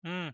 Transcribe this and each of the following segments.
М.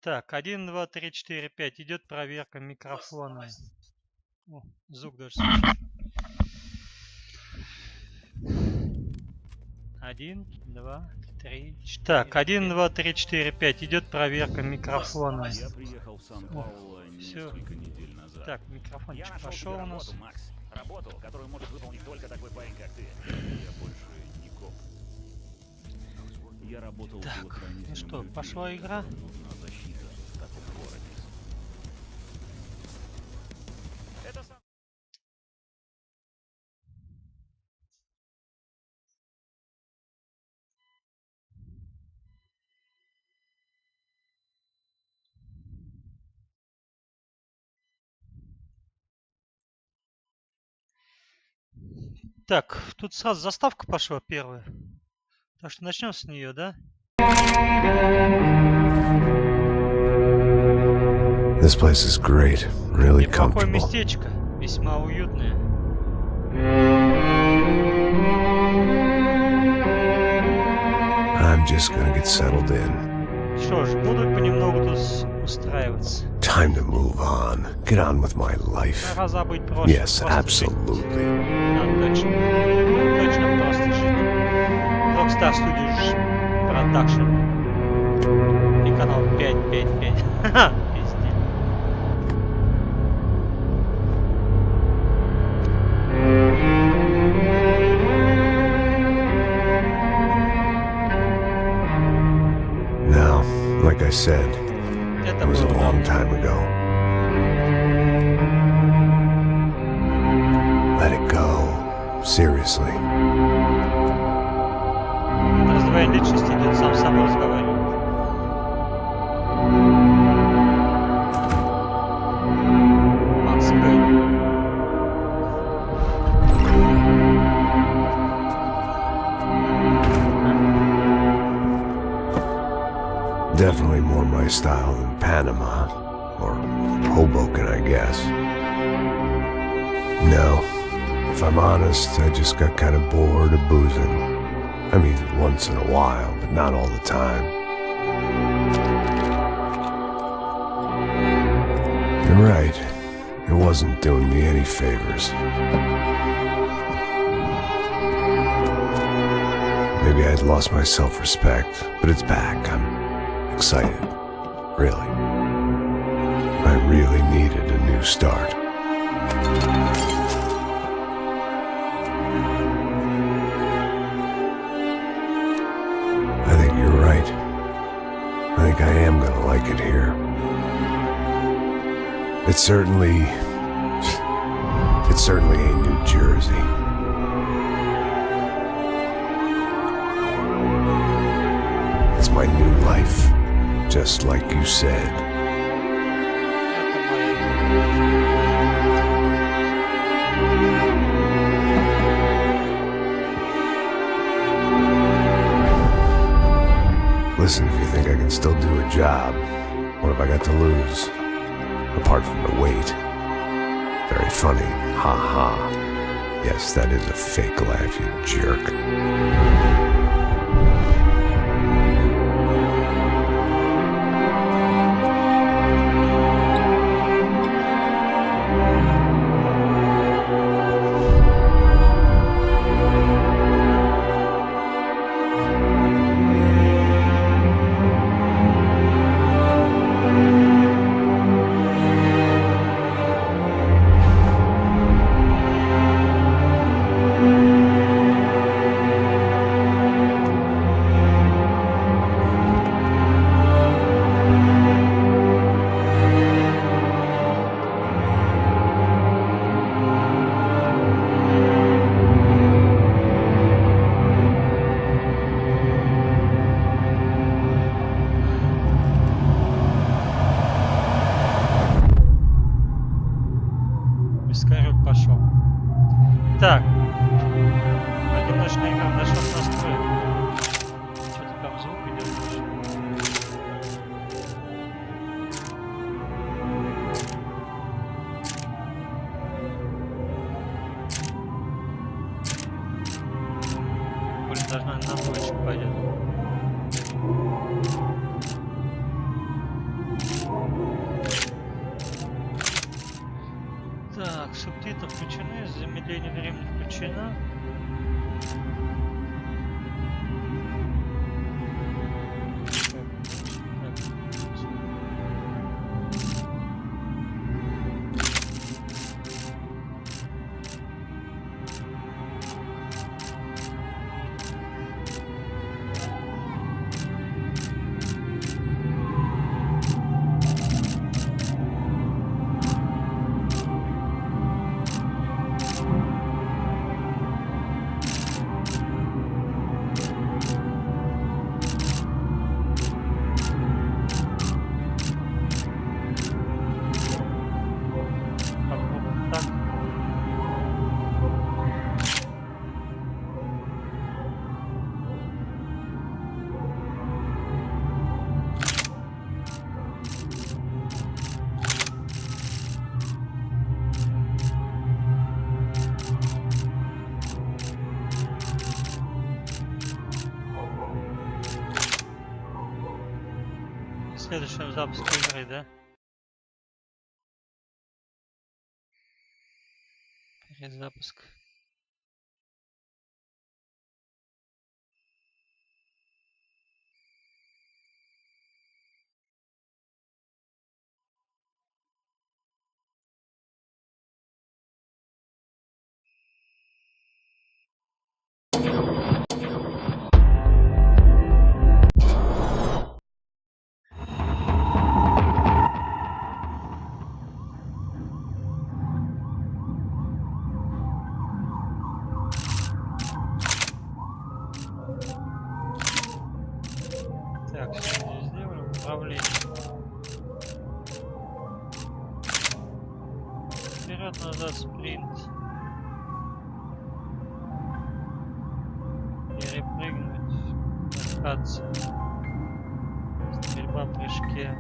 Так, 1, 2, 3, 4, 5. Идет проверка микрофона. О, звук даже слышишь. 1, 2, 3, 4. Так, 1, 2, 3, 4, 5. Идет проверка микрофона. Я приехал в Сан-Пауло несколько недель назад. Так, микрофончик пошел у нас. Макс. Работу, которую может выполнить только такой парень, как ты. Я больше не коп. Я работал Так, телохранителем. ну что, пошла игра? Нужна защита в таком городе. Это сам... Так, тут сразу заставка пошла первая. Так что начнем с нее, да? This place is great, really Неплохое comfortable. местечко, весьма уютное. I'm just gonna get settled in. Что ж, буду понемногу тут устраиваться. Time to move on. Get on with my life. Пора забыть прошлое. Yes, Просто жить. absolutely. Надо точно. Точно просто жить. Rockstar Studios Production. И канал 555. Ха-ха, пиздец. Now, like I said, Это it was a было long time ago. Let it go. Seriously. раздвоение личности идет, сам с собой разговаривает. Макс Пейн. Definitely more my style than Panama. Or Hoboken, I guess. No. If I'm honest, I just got kind of bored of boozing. I mean, once in a while, but not all the time. You're right. It wasn't doing me any favors. Maybe I'd lost my self-respect, but it's back. I'm excited. Really. I really needed a new start. I think you're right. I think I am gonna like it here. It's certainly ain't New Jersey. It's my new life, just like you said. Listen, if you think I can still do a job, what have I got to lose? Apart from the weight. Very funny. Ha ha. Yes, that is a fake laugh, you jerk. Пошел. Так. Одиночная игра насчет настроек. Что-то там звук идет. Блин, даже на двоечку пойдет. Так, субтитры включены, замедление времени включено. следующем запуске игры, да? Перезапуск. Так, сегодня сделаем управление. Вперед-назад спринт. Перепрыгнуть. Таскаться. Стрельба в прыжке.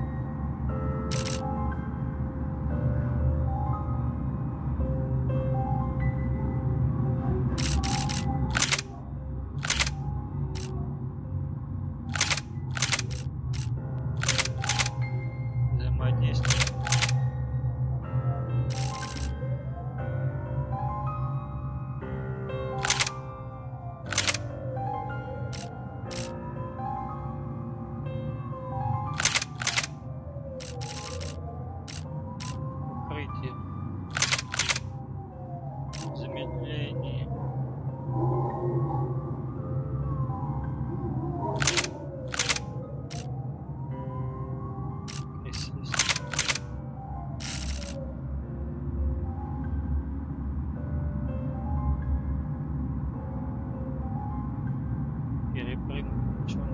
Взаимодействие. Укрытие. Замедление. Присесть. Перепрыгнуть. Чё надо?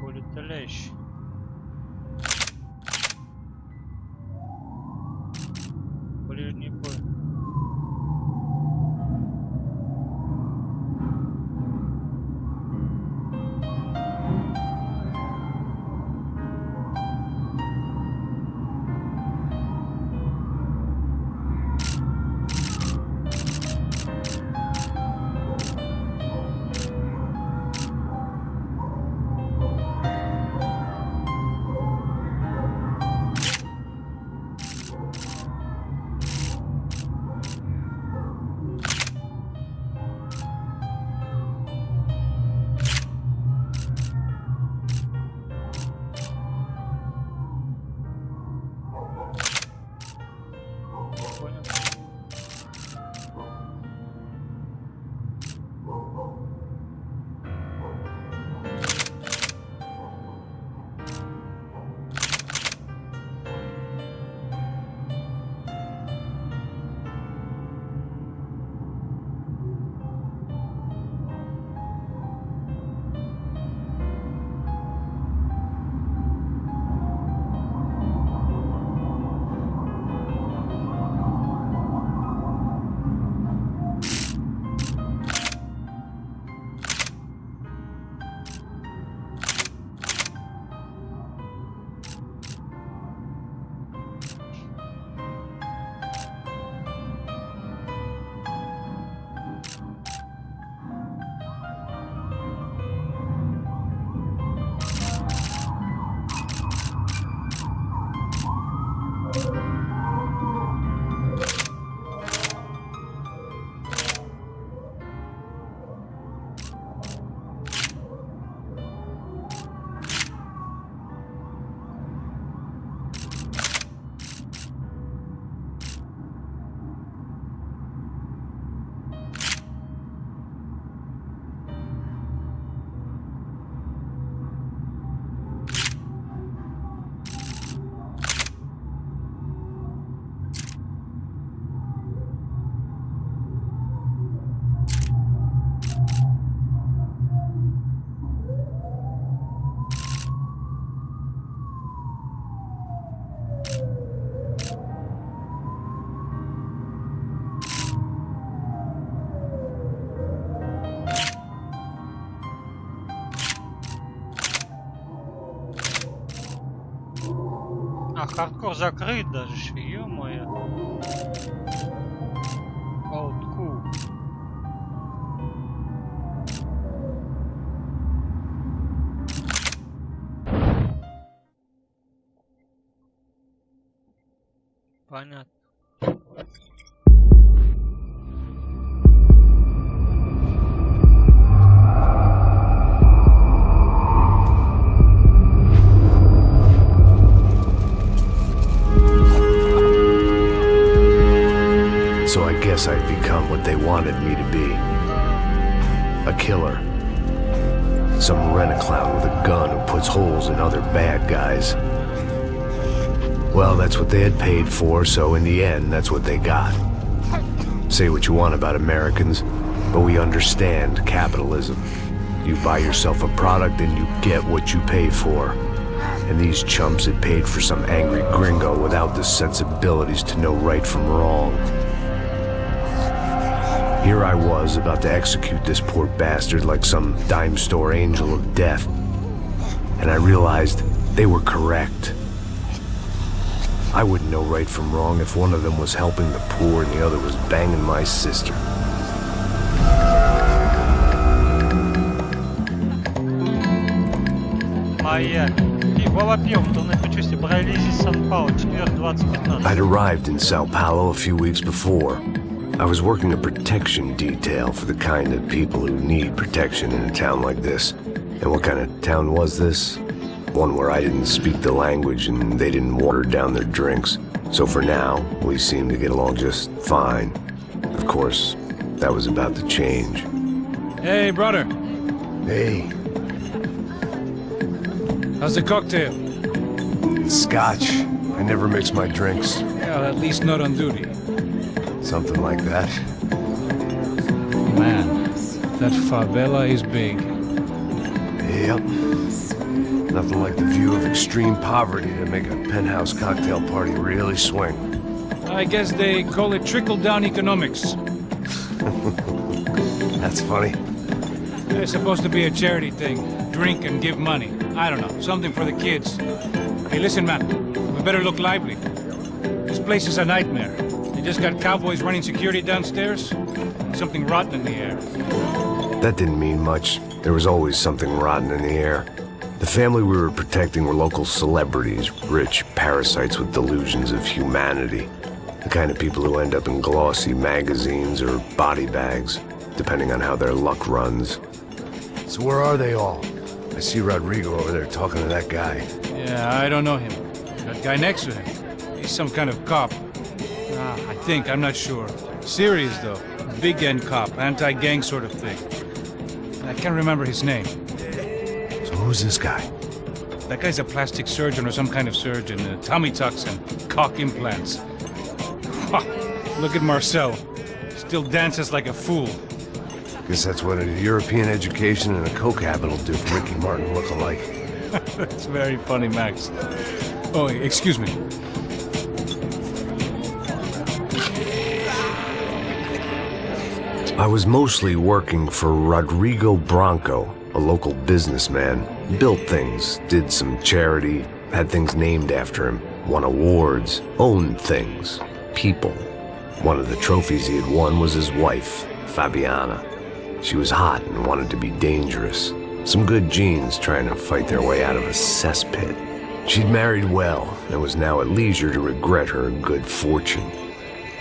Полеталяющий. Ближний бой. Понял. А, хардкор закрыт даже, ё-моё. Old cool. Понятно. So I guess I'd become what they wanted me to be. A killer. Some rent-a-clown with a gun who puts holes in other bad guys. Well, that's what they had paid for, so in the end, that's what they got. Say what you want about Americans, but we understand capitalism. You buy yourself a product and you get what you pay for. And these chumps had paid for some angry gringo without the sensibilities to know right from wrong. Here I was, about to execute this poor bastard like some dime store angel of death. And I realized they were correct. I wouldn't know right from wrong if one of them was helping the poor and the other was banging my sister. I'd arrived in Sao Paulo a few weeks before. I was working a protection detail for the kind of people who need protection in a town like this. And what kind of town was this? One where I didn't speak the language and they didn't water down their drinks. So for now, we seemed to get along just fine. Of course, that was about to change. Hey, brother. Hey. How's the cocktail? Scotch. I never mix my drinks. Well, at least not on duty. Something like that. Man, that favela is big. Yep. Nothing like the view of extreme poverty to make a penthouse cocktail party really swing. I guess they call it trickle-down economics. That's funny. It's supposed to be a charity thing. Drink and give money. I don't know, something for the kids. Hey, listen, man. We better look lively. This place is a nightmare. They just got cowboys running security downstairs. Something rotten in the air. That didn't mean much. There was always something rotten in the air. The family we were protecting were local celebrities, rich parasites with delusions of humanity. The kind of people who end up in glossy magazines or body bags, depending on how their luck runs. So where are they all? I see Rodrigo over there talking to that guy. Yeah, I don't know him. That guy next to him. He's some kind of cop. I think, I'm not sure. Serious, though. Big end cop, anti-gang sort of thing. I can't remember his name. So who's this guy? That guy's a plastic surgeon or some kind of surgeon. Tummy tucks and cock implants. Look at Marcel. Still dances like a fool. Guess that's what a European education and a coke habit will do for Ricky Martin look-alike. That's very funny, Max. Oh, excuse me. I was mostly working for Rodrigo Branco, a local businessman. Built things, did some charity, had things named after him, won awards, owned things, people. One of the trophies he had won was his wife, Fabiana. She was hot and wanted to be dangerous. Some good genes trying to fight their way out of a cesspit. She'd married well and was now at leisure to regret her good fortune.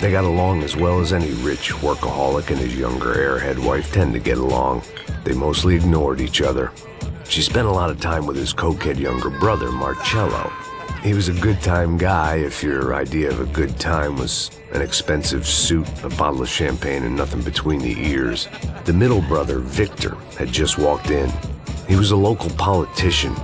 They got along as well as any rich workaholic and his younger airhead wife tend to get along. They mostly ignored each other. She spent a lot of time with his cokehead younger brother, Marcello. He was a good-time guy if your idea of a good time was an expensive suit, a bottle of champagne, and nothing between the ears. The middle brother, Victor, had just walked in. He was a local politician.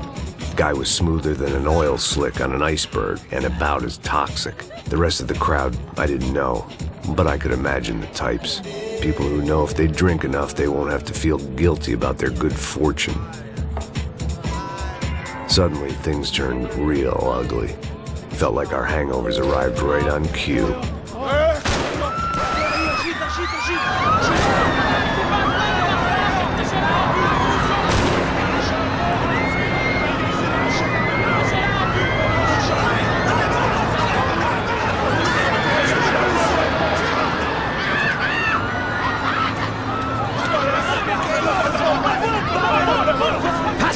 Guy was smoother than an oil slick on an iceberg and about as toxic. The rest of the crowd, I didn't know, but I could imagine the types. People who know if they drink enough, they won't have to feel guilty about their good fortune. Suddenly, things turned real ugly. Felt like our hangovers arrived right on cue.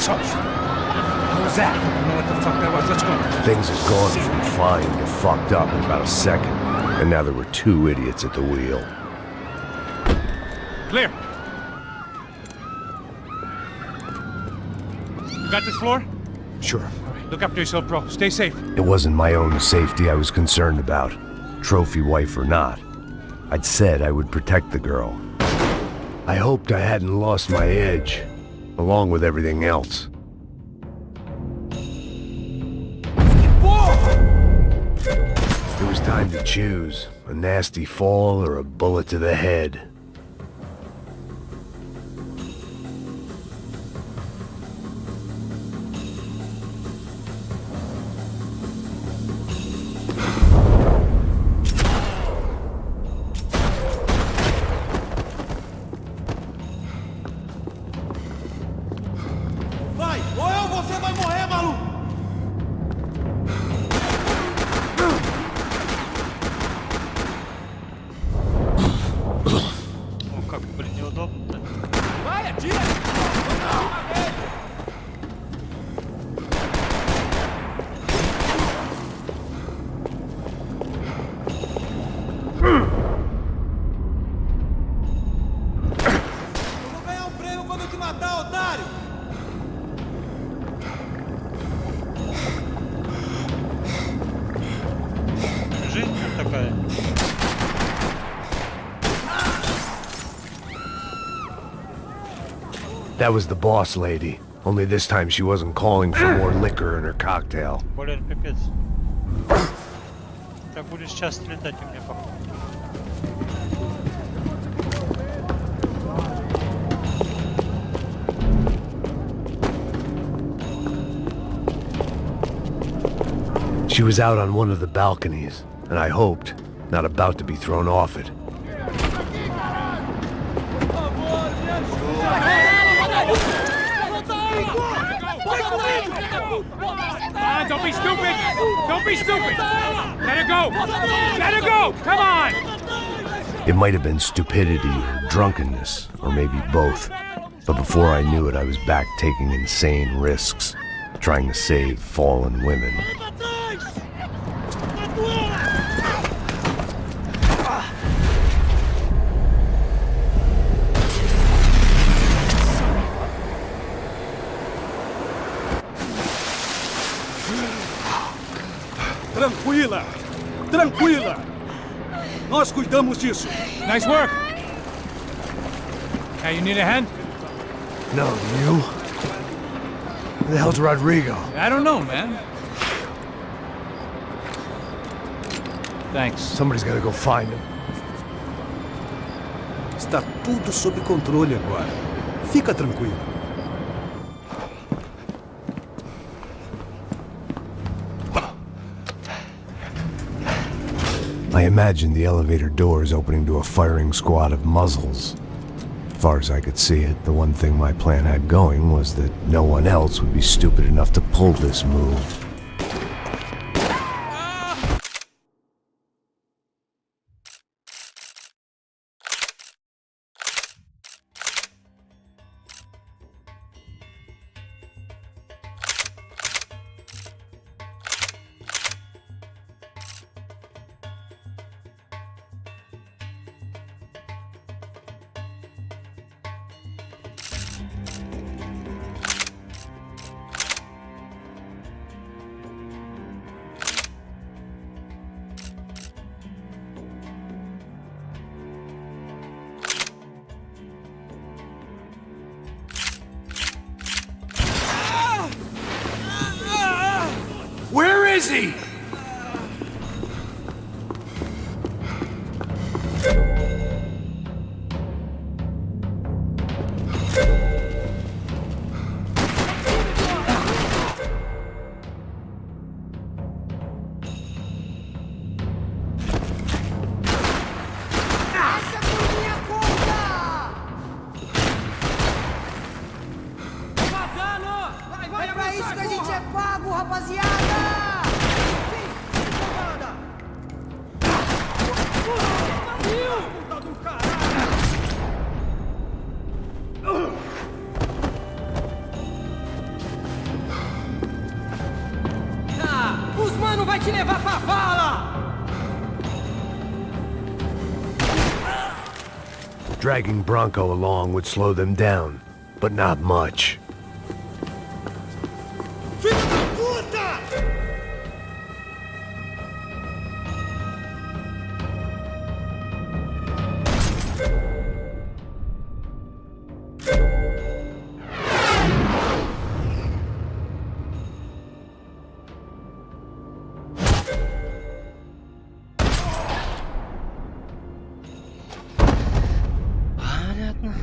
What was that? I don't know what the fuck that was. Let's go. Things had gone from fine to fucked up in about a second. and now there were two idiots at the wheel. Clear. You got this floor? Sure. All right, look after yourself, bro. Stay safe. It wasn't my own safety I was concerned about, trophy wife or not. I'd said I would protect the girl. I hoped I hadn't lost my edge, along with everything else. It was time to choose, a nasty fall or a bullet to the head. Vai! Ou eu ou você vai morrer, maluco! О, как, блин, неудобно-то. Vai, atira! Eu vou ganhar um prêmio quando eu te matar, otário! Жизнь такая. That was the boss lady, only this time she wasn't calling for more liquor in her cocktail. Более пипец. Так будешь часто летать у меня, походу. She was out on one of the balconies, and I hoped, not about to be thrown off it. Don't be stupid! Don't be stupid! Let her go! Let her go! Come on! It might have been stupidity or drunkenness, or maybe both. But before I knew it, I was back taking insane risks, trying to save fallen women. Tranquila! Tranquila! Nós cuidamos disso. Nice work! Hey, you need a hand? No, you? Who the hell's Rodrigo? I don't know, man. Thanks. Somebody's gotta go find him. Está tudo sob controle agora. Fica tranquilo. I imagined the elevator doors opening to a firing squad of muzzles. As far as I could see it, the one thing my plan had going was that no one else would be stupid enough to pull this move. Where is he? Vai pra isso que a gente é pago, rapaziada! Dragging Bronco along would slow them down, but not much. Filho da puta! Понятно.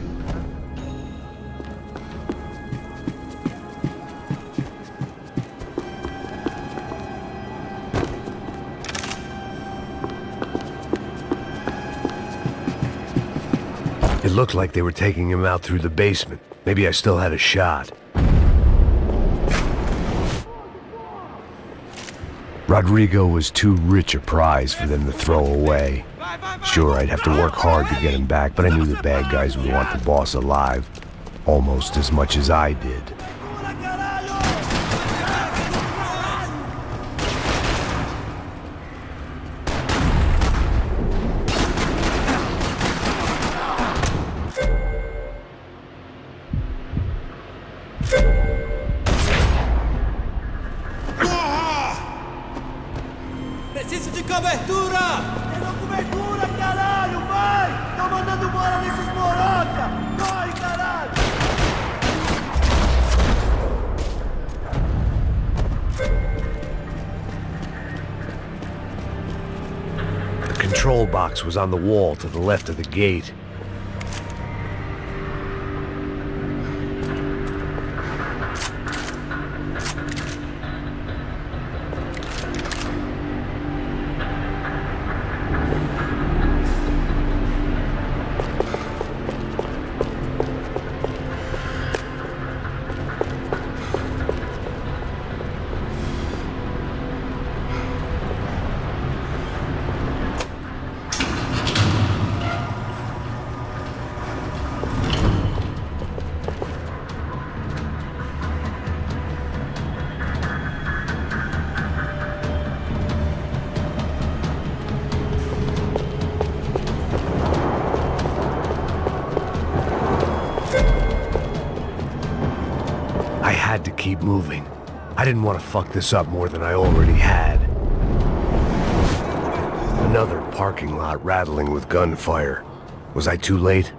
It looked like they were taking him out through the basement. Maybe I still had a shot. Rodrigo was too rich a prize for them to throw away. Sure, I'd have to work hard to get him back, but I knew the bad guys would want the boss alive almost as much as I did. Preciso de cobertura! Tem cobertura, caralho! Vai! Tá mandando bola nesses moroca! Corre, caralho! The control box was on the wall to the left of the gate. I had to keep moving. I didn't want to fuck this up more than I already had. Another parking lot rattling with gunfire. Was I too late?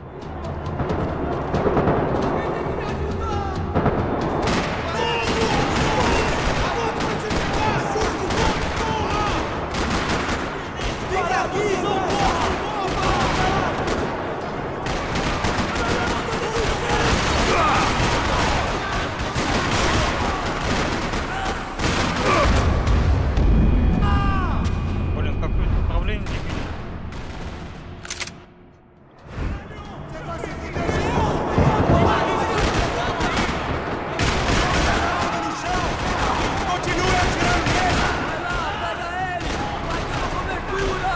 Блин, какое-то управление не видно. Continue atirando nele! Vai lá, pega ele! Vai dar cobertura!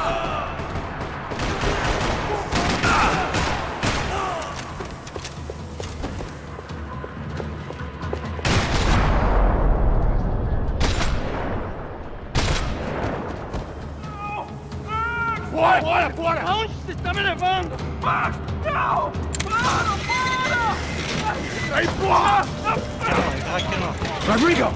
Bora, bora, bora! Aonde você está me levando? Não! Para, para! Aí, porra! Кино, игра кино. Rodrigo!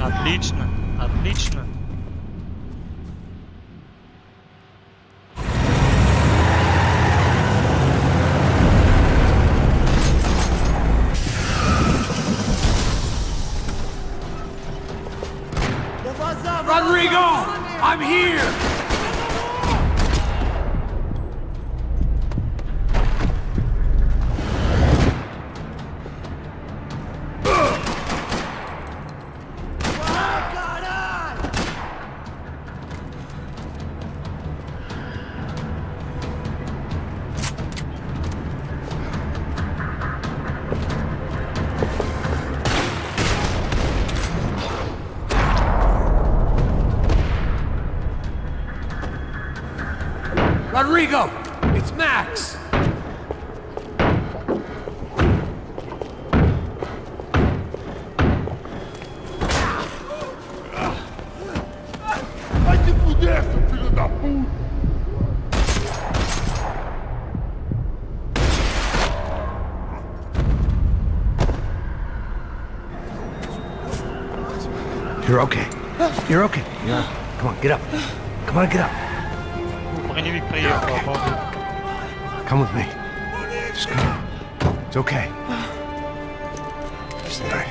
Отлично, отлично. Rodrigo! I'm here! Rodrigo! It's Max! You're okay. You're okay. Yeah. Come on, get up. Come on, get up. Броневик приехал, обалдеть. Come with me. Just come. It's okay. It's all right.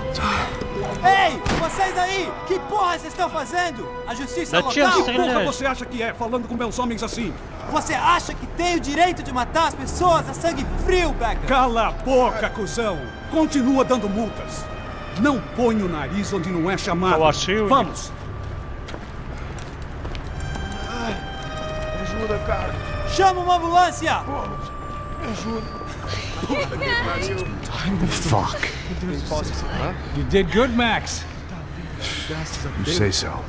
It's okay. Ei, vocês aí! Que porra vocês estão fazendo? A justiça Dá tiro, local? estrela. Porra, você acha que é falando com meus homens assim? Você acha que tem o direito de matar as pessoas a sangue frio, Becker? Cala a boca, cuzão! Continua dando multas. Não põe o nariz onde não é chamado. Eu achei o- Vamos! Ajuda, cara. Chama uma ambulância! Me ajuda. Fuck. You did good, Max. You say so.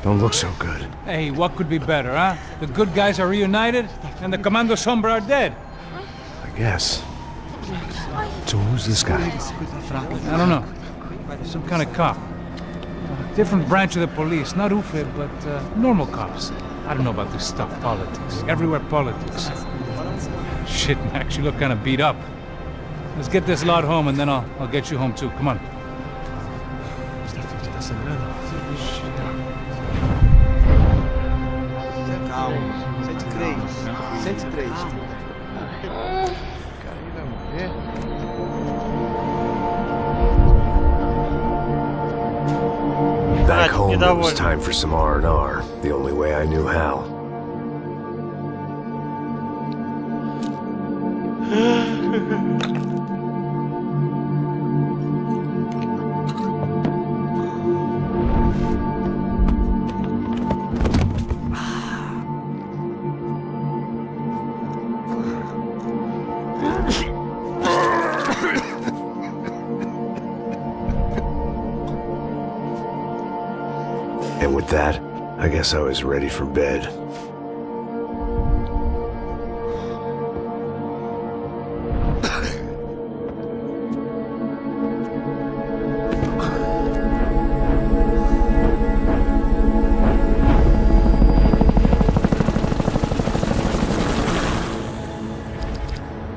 Don't look so good. Hey, what could be better, huh? The good guys are reunited, and the Commando Sombra are dead. I guess. So who's this guy? I don't know. Some kind of cop. Different branch of the police. Not UFE, but normal cops. I don't know about this stuff, politics. Everywhere politics. Shit, Max, you look kind of beat up. Let's get this lot home, and then I'll get you home too. Come on. Calma. 103. 103. Back home, it was недоволен. time for some R&R, the only way I knew how. And with that, I guess I was ready for bed.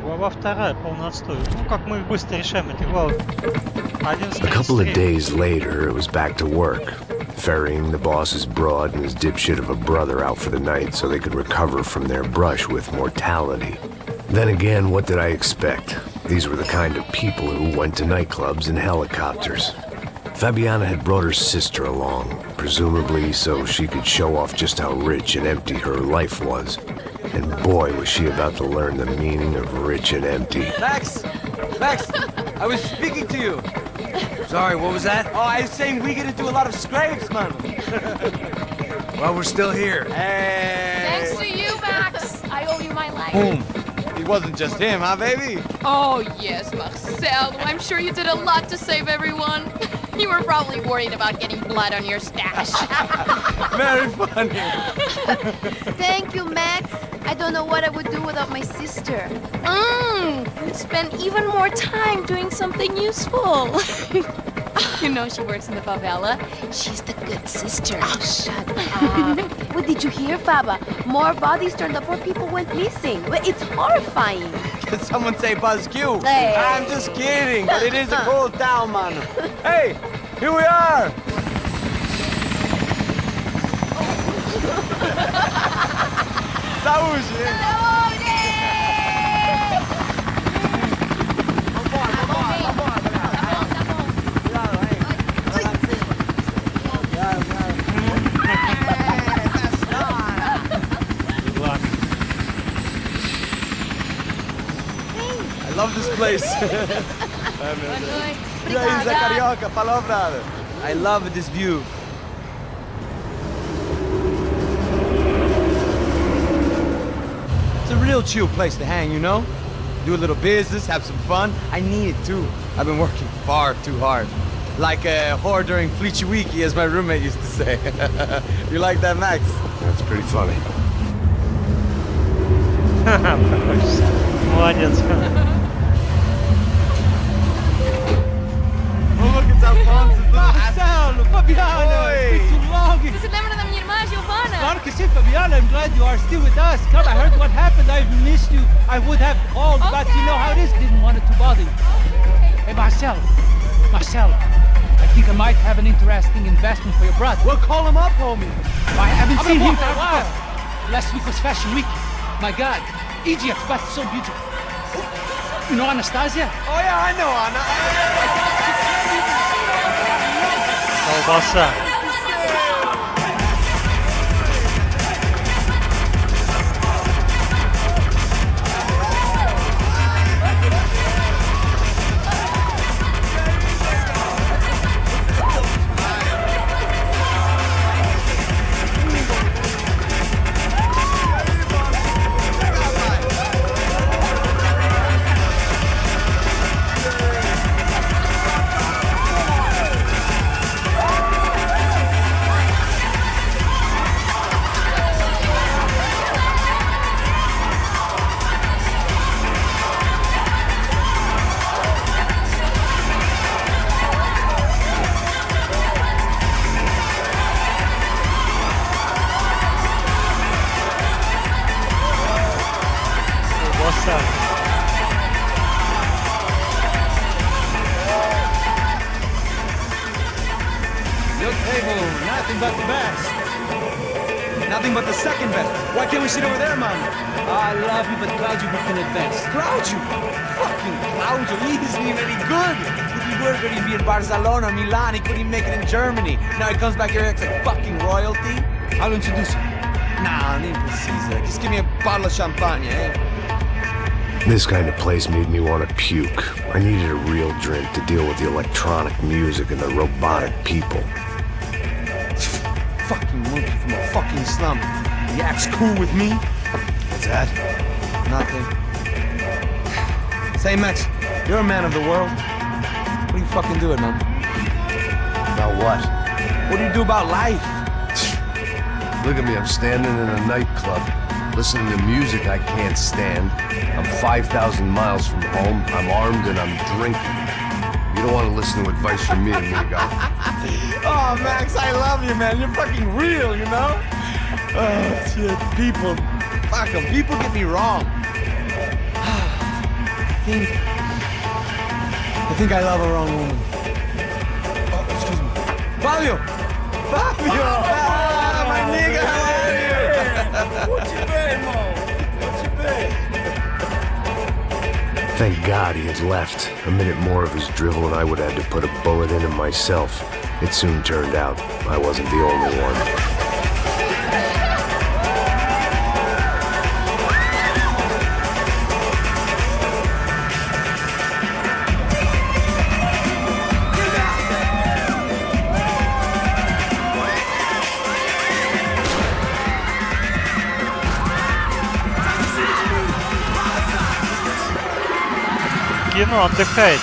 Глава 2, полный отстой. Ну, как мы быстро решаем эти главы. A couple of days later, it was back to work, ferrying the boss's broad and his dipshit of a brother out for the night so they could recover from their brush with mortality. Then again, what did I expect? These were the kind of people who went to nightclubs in helicopters. Fabiana had brought her sister along, presumably so she could show off just how rich and empty her life was. And boy, was she about to learn the meaning of rich and empty. Max! Max! I was speaking to you! Sorry, what was that? Oh, I was saying we get to do a lot of scrapes, man! Well, we're still here. Hey! Thanks to you, Max. I owe you my life. Boom. It wasn't just him, huh, baby? Oh, yes, Marcel. I'm sure you did a lot to save everyone. You were probably worried about getting blood on your stash. Very funny! Thank you, Max. I don't know what I would do without my sister. Spend even more time doing something useful. You know she works in the favela. She's the good sister. Oh, shut up. What did you hear, Faba? More bodies turned up where people went missing. It's horrifying. Did someone say Buzz Q? Hey. I'm just kidding, but it is a cool town, man. Hey, here we are! Saúde! I love this place. E aí, Zé Carioca, falou, brother. I love this view. It's a real chill place to hang, you know? Do a little business, have some fun. I need it too. I've been working far too hard. Like a whore during Fleechy Weeky, as my roommate used to say. You like that, Max? That's pretty funny. Молодец. Marcelo, Fabiana, it's been too long. Você se lembra da minha irmã, Giovanna? Claro que sim, Fabiana. I'm glad you are still with us. Come, I heard what happened. I've missed you. I would have called, but you know how it is. Didn't want it to bother you. Hey, Marcelo, Marcelo, I think I might have an interesting investment for your brother. Well, call him up, homie. I haven't seen him for a while. Last week was Fashion Week. My God, Egypt, but so beautiful. You know Anastasia? Oh, yeah, I know Anna. Колбаса. Your table, nothing but the best. Nothing but the second best. Why can't we sit over there, man? I love you, but Claudio booked in advance. Claudio? Fucking Claudio, he isn't even any good. If he were going to be in Barcelona, Milan, he couldn't make it in Germany. Now he comes back here and acts like fucking royalty. I'll introduce you. Nah, need Caesar. Just give me a bottle of champagne, eh? This kind of place made me want to puke. I needed a real drink to deal with the electronic music and the robotic people. Fucking monkey from a fucking slum. He acts cool with me. What's that? Nothing. Say, Max, you're a man of the world. What do you fucking do it, man? About what? What do you do about life? Look at me, I'm standing in a nightclub, listening to music I can't stand. I'm 5,000 miles from home, I'm armed, and I'm drinking. You don't want to listen to advice from me, amigo. Oh, Max, I love you, man. You're fucking real, you know? Oh, shit. People. Fuck them. People get me wrong. I think I love a wrong woman. Oh, excuse me. Fabio! Fabio! Ah, my nigga, how are you? What you been, Mo? What you been? Thank God he had left. A minute more of his drivel and I would have had to put a bullet in him myself. It soon turned out I wasn't the only one. Кино отдыхает.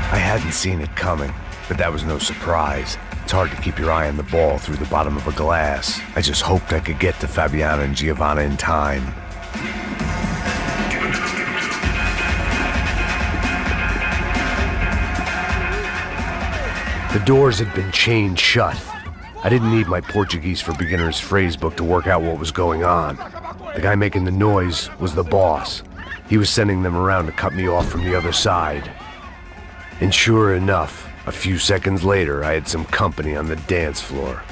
I hadn't seen it coming, but that was no surprise. It's hard to keep your eye on the ball through the bottom of a glass. I just hoped I could get to Fabiana and Giovanna in time. The doors had been chained shut. I didn't need my Portuguese for Beginners phrase book to work out what was going on. The guy making the noise was the boss. He was sending them around to cut me off from the other side. And sure enough, a few seconds later, I had some company on the dance floor.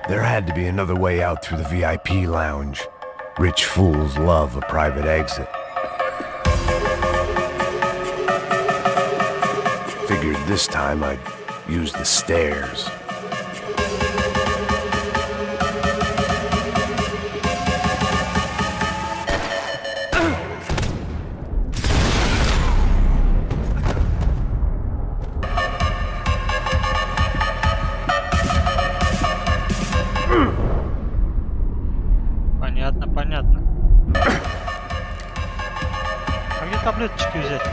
There had to be another way out through the VIP lounge. Rich fools love a private exit. Figured this time I'd use the stairs. таблеточки взять.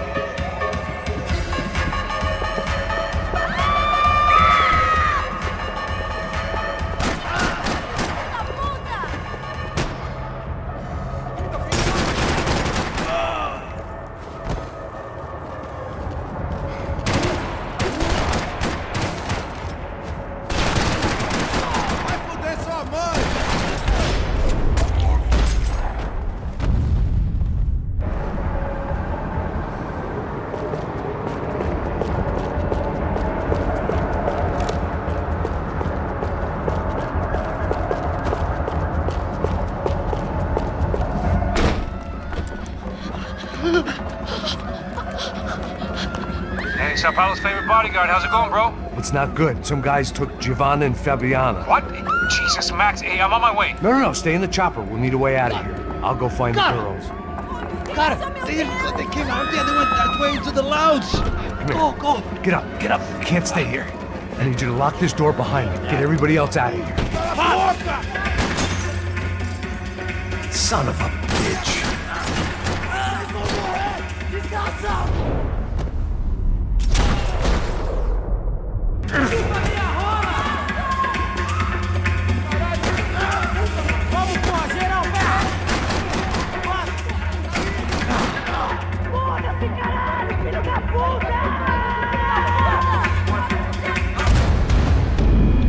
Hey, Sao Paulo's favorite bodyguard. How's it going, bro? It's not good. Some guys took Giovanna and Fabiana. What? Jesus, Max. Hey, I'm on my way. No. Stay in the chopper. We'll need a way out of here. I'll go find the girls. Got it. They came out there. They went that way into the lounge. Go. Get up. You can't stay here. I need you to lock this door behind me. Get everybody else out of here. Son of a bitch.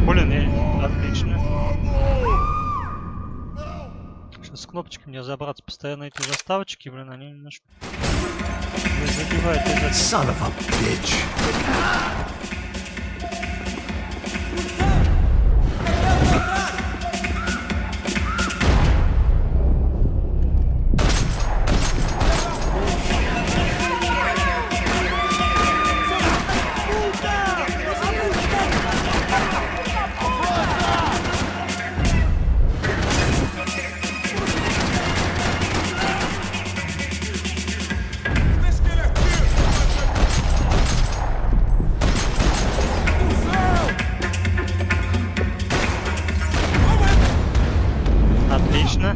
Блин, отлично. Сейчас с кнопочкой мне забраться. Постоянно эти заставочки, блин, они немножко задевают из этого. Son of a bitch. Отлично.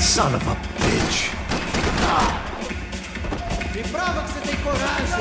Son of a bitch. Me prova que você tem coragem!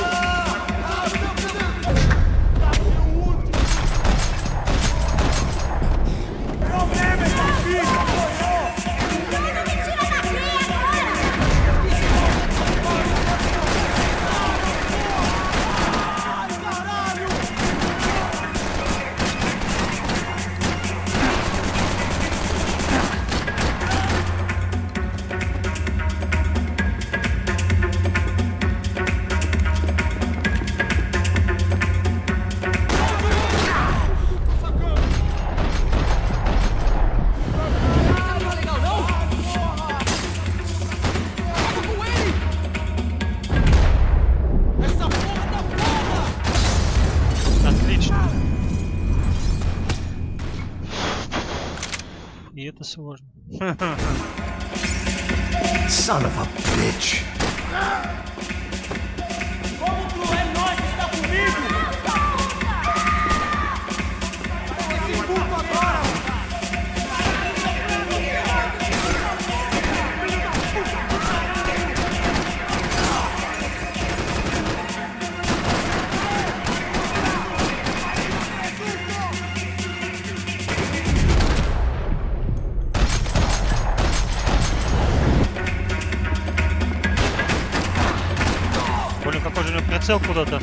И это сложно. Son of a bitch. Como cruel nós está comigo! Esse puto agora! Блин, какой же у него прицел куда-то.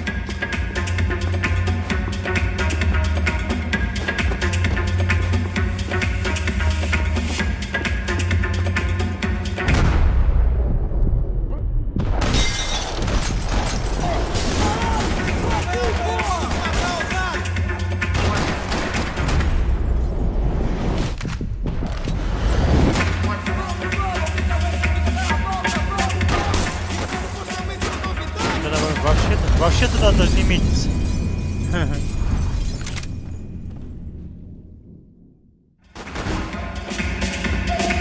Вообще туда даже не метится.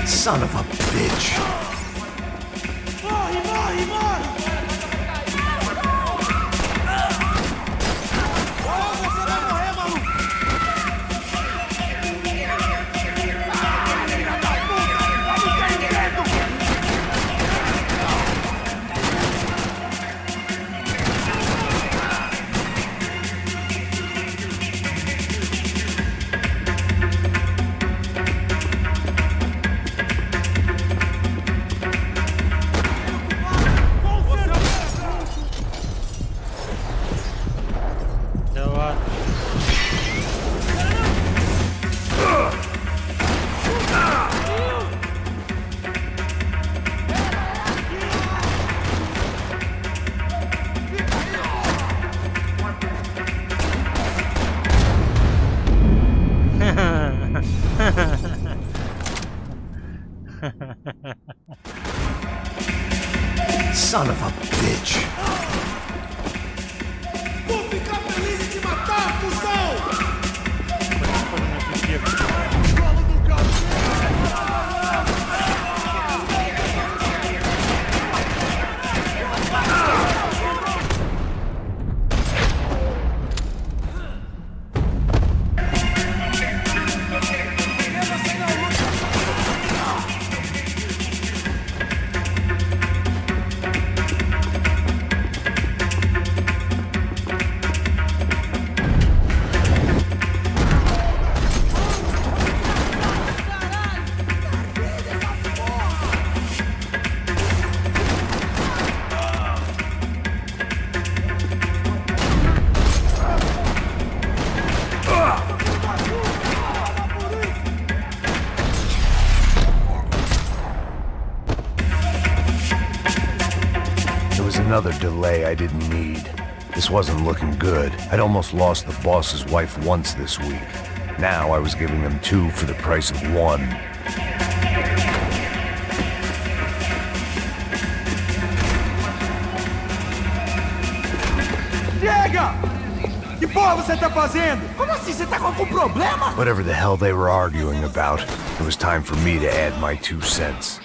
Son of a bitch. Morre, morre, morre! Você vai morrer, maluco! Son of a bitch. Vou ficar feliz em te matar, cuzão! Another delay I didn't need. This wasn't looking good. I'd almost lost the boss's wife once this week. Now I was giving them 2 for the price of 1. Chega! Que porra você tá fazendo? Como assim? Você tá com algum problema? Whatever the hell they were arguing about, it was time for me to add my 2 cents.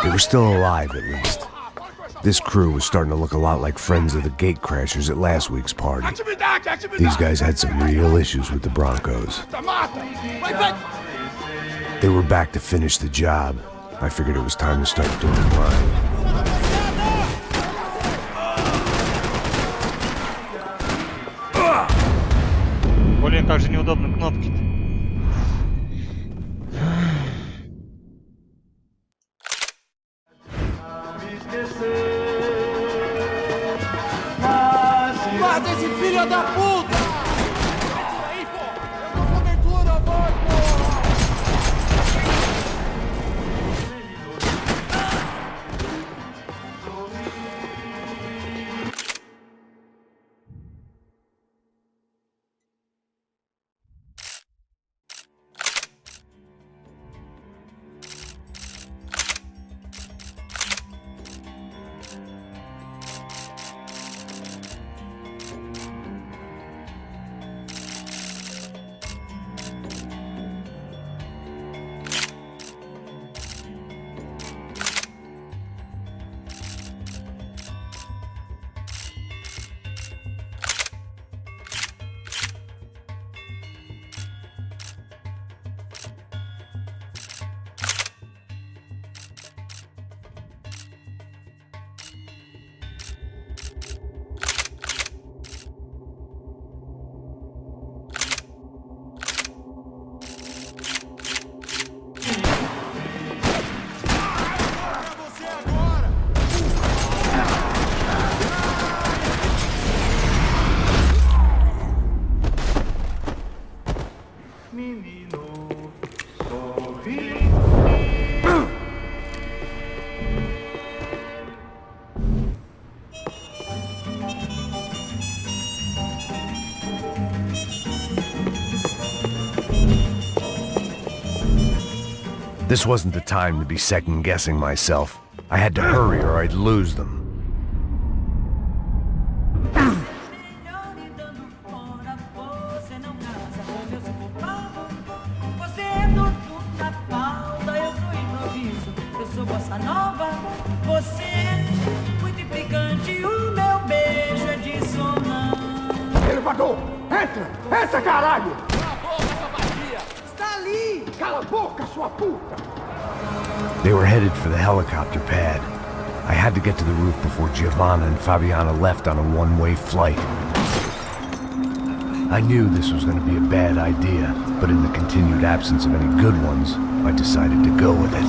They were still alive, at least. This crew was starting to look a lot like friends of the gatecrashers at last week's party. These guys had some real issues with the Broncos. They were back to finish the job. I figured it was time to start doing mine. Блин, как же неудобно кнопки-то. Guarda esse filho da puta! Aí, pô! Eu dou cobertura, vai, porra! This wasn't the time to be second-guessing myself. I had to hurry or I'd lose them. elevador! Entra! Entra, caralho! Cala a boca, sua vadia! Está ali! Cala a boca, sua puta! They were headed for the helicopter pad. I had to get to the roof before Giovanna and Fabiana left on a one-way flight. I knew this was going to be a bad idea, but in the continued absence of any good ones, I decided to go with it.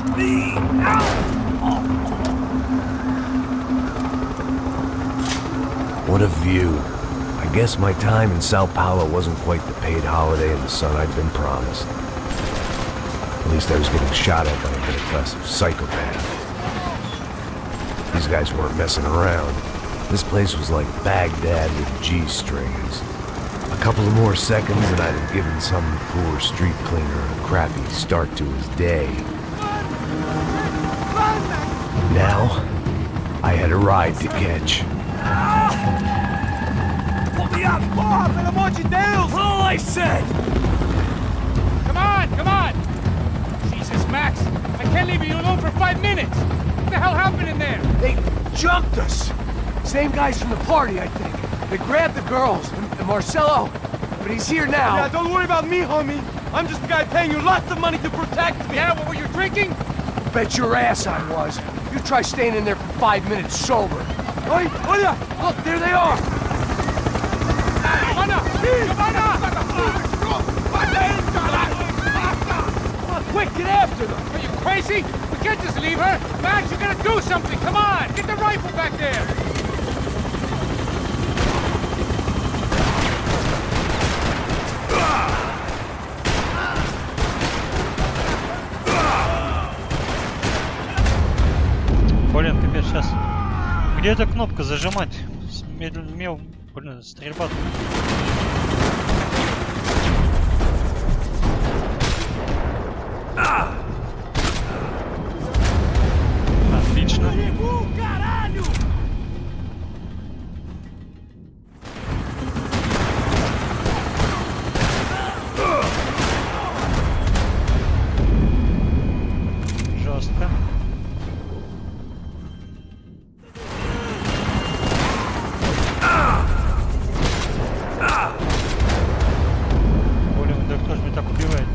What a view. I guess my time in Sao Paulo wasn't quite the paid holiday in the sun I'd been promised. At least I was getting shot at by a middle-class psychopath. These guys weren't messing around. This place was like Baghdad with G-strings. A couple of more seconds and I'd have given some poor street cleaner a crappy start to his day. Now, I had a ride to catch. Pull me up! Porra, pelo amor de Deus! All I said! Come on, come on! Jesus, Max, I can't leave you alone for 5 minutes! What the hell happened in there? They jumped us. Same guys from the party, I think. They grabbed the girls, and Marcelo, but he's here now. Yeah, don't worry about me, homie. I'm just the guy paying you lots of money to protect me. Yeah, what were you drinking? Bet your ass I was. You try staying in there for 5 minutes sober. Oi, olha! Look, there they are. Quick, get after them! Are you crazy? We can't just leave her! Max, you gotta do something! Come on! Get the rifle back there! Блин, капец, сейчас. Где эта кнопка зажимать? Медленно, блин, стрельба. Отлично. Жестко. Блин, да кто же меня так убивает?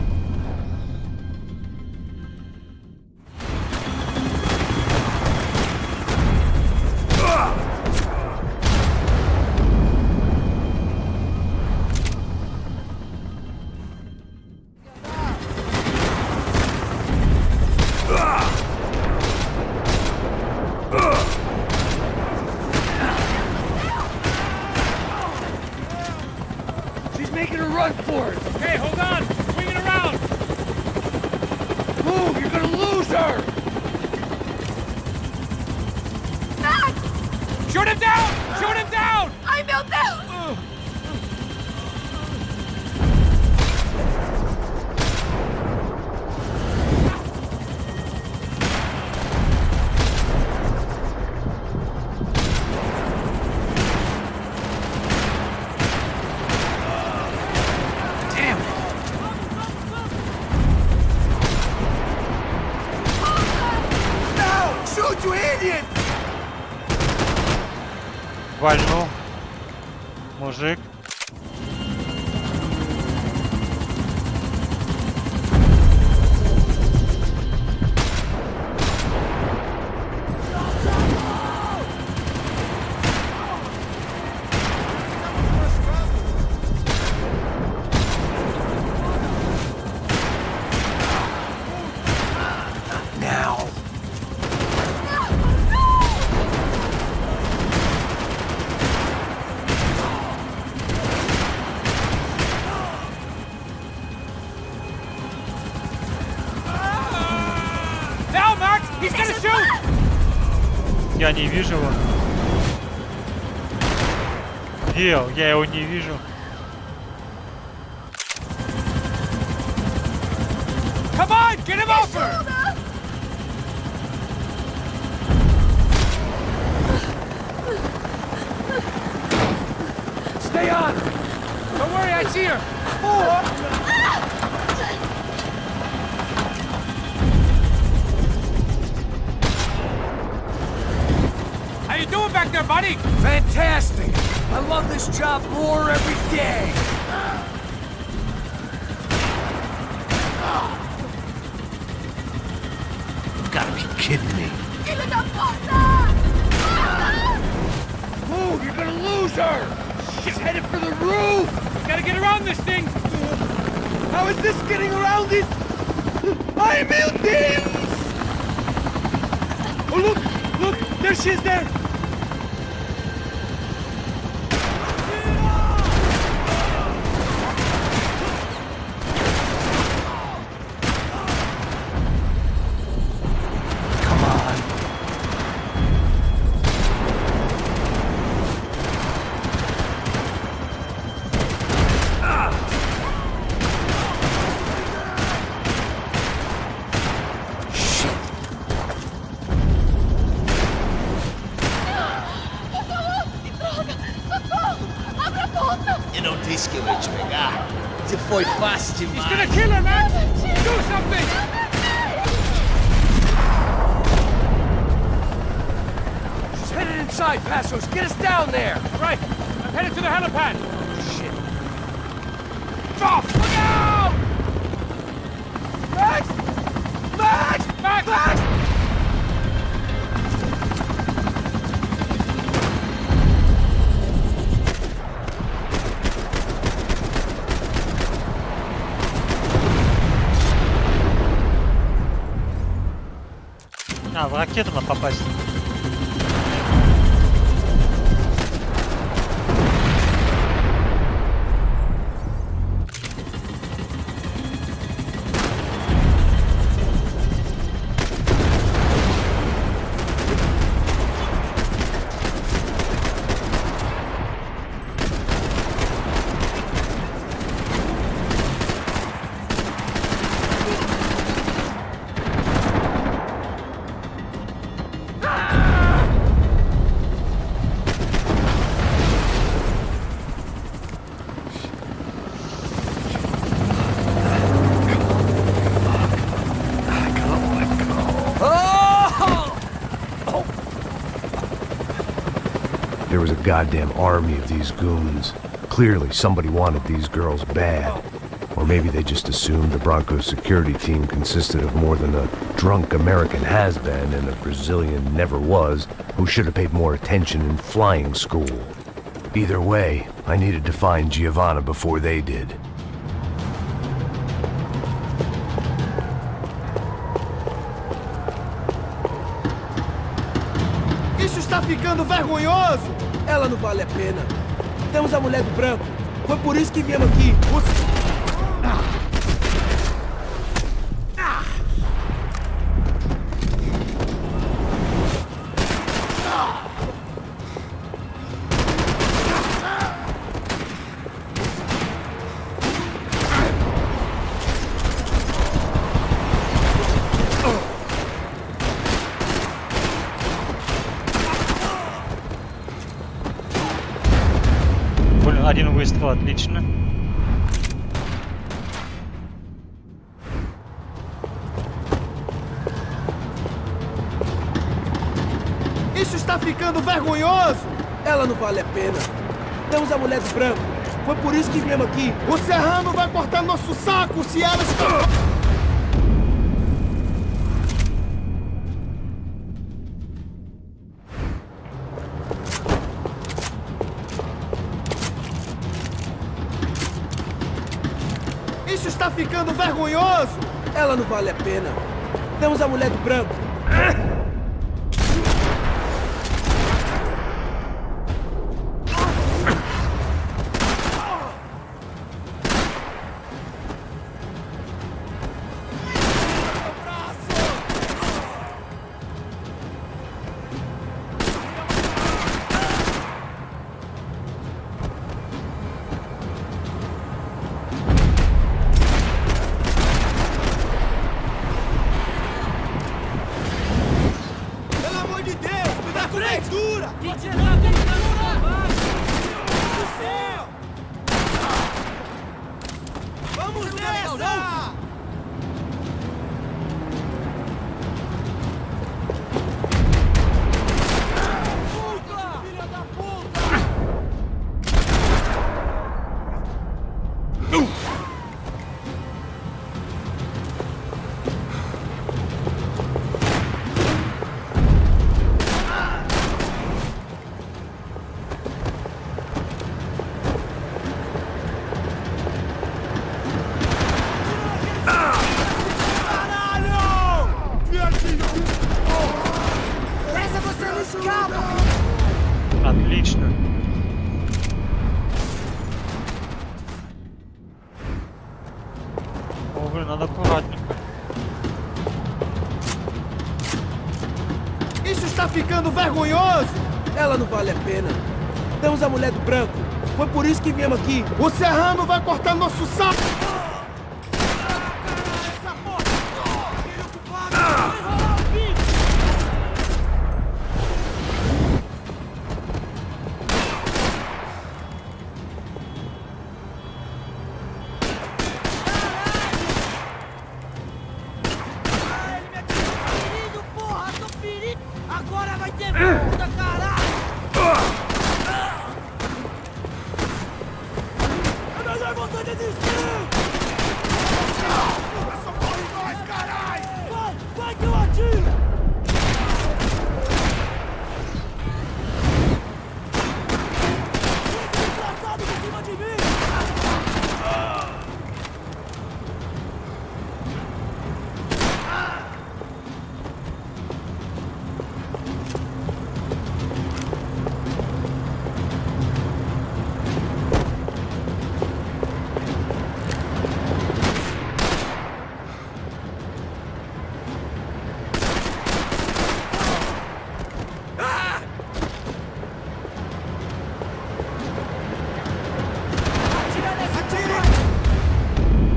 She's making a run for it. Okay, hold on! Swing it around! Move, you're gonna lose her. Shoot him down! Shoot him down! Ai, meu Deus! Damn it. No! Shoot, you idiot! Вальнул. Мужик. Now. Now, Max! He's gonna shoot! Я не вижу его. Где он? Я его не вижу. Come on! Get him over! Stay on her. Don't worry, I see her! How you doing back there, buddy? Fantastic. I love this job more every day. You gotta be kidding me. Move, you're gonna lose her! She's headed for the roof! Gotta get around this thing! How is this getting around it? Ay, meu Deus! Oh, look! There she is there! Come on. Eu não disse que eu ia te pegar. Você foi fácil demais. He's gonna kill her, man! Do something! She's headed inside, Passos. Get us down there! Right, I'm headed to the helipad. Shit. Drop! Look out! Max! Max! Max! Max! А, в ракету надо попасть. There was a goddamn army of these goons. Clearly, somebody wanted these girls bad. Or maybe they just assumed the Broncos security team consisted of more than a drunk American has-been and a Brazilian never-was who should have paid more attention in flying school. Either way, I needed to find Giovanna before they did. Isso está ficando vergonhoso! Ela não vale a pena. Temos a mulher do branco. Foi por isso que viemos aqui. Один выстрел, отлично. Isso está ficando vergonhoso! Ela não vale a pena. Temos a mulher do branco. Foi por isso que viemos aqui. O Serrano vai cortar nosso saco se ela... Isso está ficando vergonhoso! Ela não vale a pena. Temos a mulher do branco. Отлично. О, блин, надо аккуратненько. Isso está ficando vergonhoso! Ela não vale a pena. Temos a mulher do branco. Foi por isso que viemos aqui. O serrano vai cortar nosso saco! Agora vai ter puta, caralho! É melhor você desistir! Socorre nós, caralho! Vai que eu atiro! Esse desgraçado em cima de mim!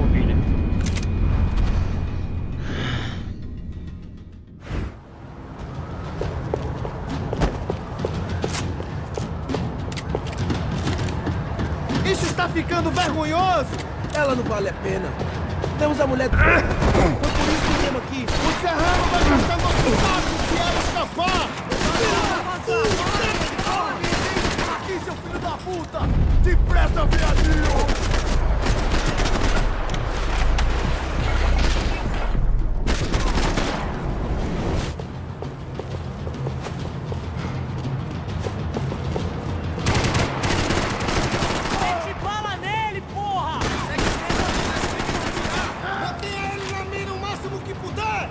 Убили. Isso está ficando vergonhoso! Ela não vale a pena. Temos a mulher do branco. Foi por isso que viemos aqui. O serrano vai cortar nosso saco se ela escapar! Aqui, seu filho da puta! Depressa, viadinho! Mete bala nele, porra! Mantenha ele na mira o máximo que puder!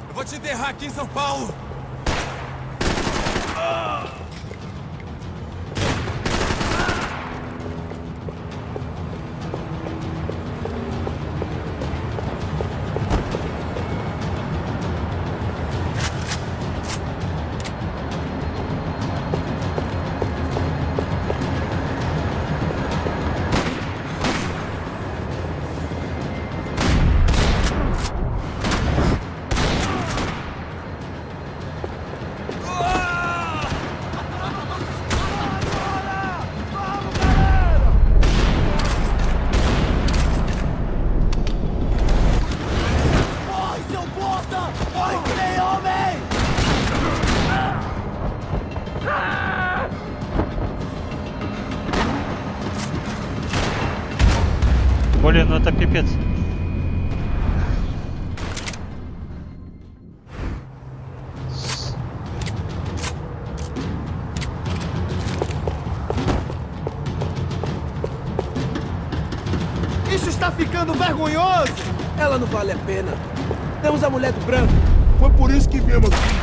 Eu vou te enterrar aqui em São Paulo! Блин, ну это пипец. Isso está ficando vergonhoso! Ela não vale a pena. Temos a mulher do branco. Foi por isso que viemos aqui.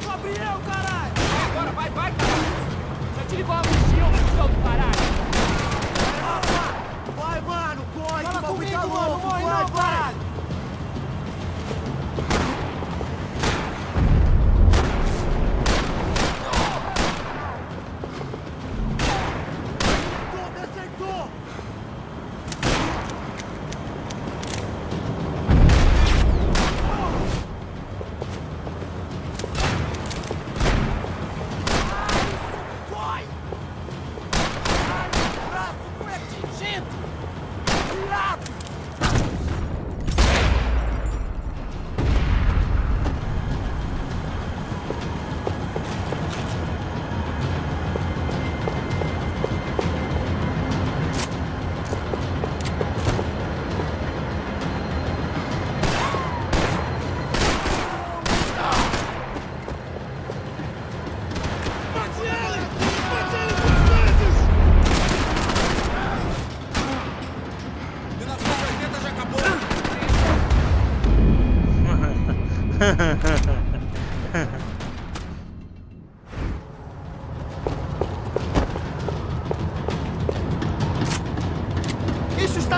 Gabriel, caralho! Agora vai, caralho! Já te ligou a mochila, seu do caralho! Vai, mano, corre, que o bagulho tá louco! Vai! Acertou!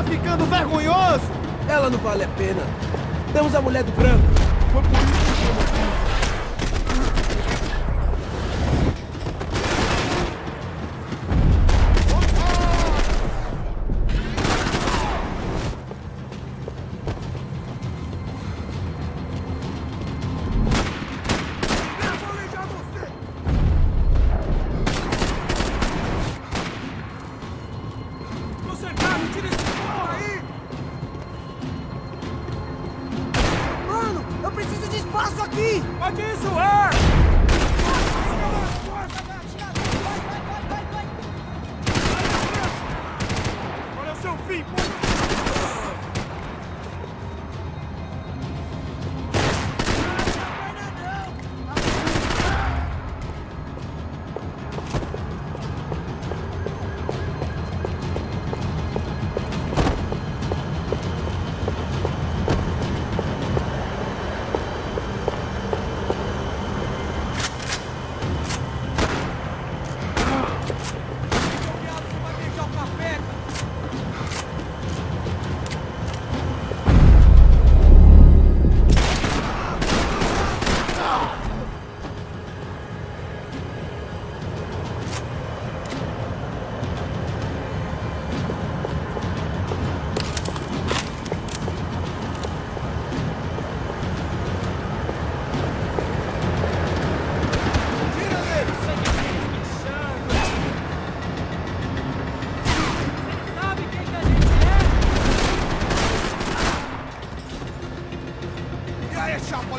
ficando vergonhoso! Ela não vale a pena. Temos a mulher do branco. Foi por isso que estamos aqui. Pode isso é! Olha o seu fim,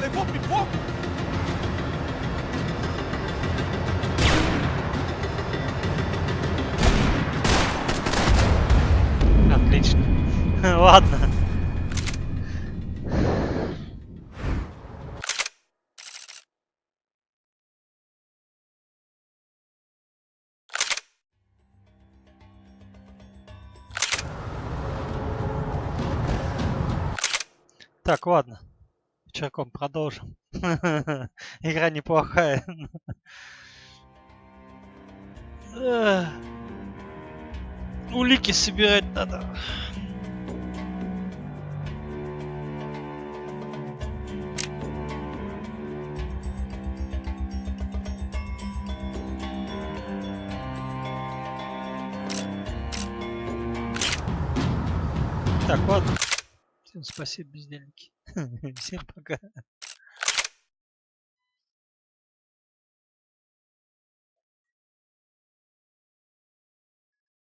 levou pipoca? Отлично. Ладно. Так, ладно. Вечерком продолжим. Игра неплохая. Улики собирать надо. Так, ладно. Всем спасибо, бездельники. Всем пока.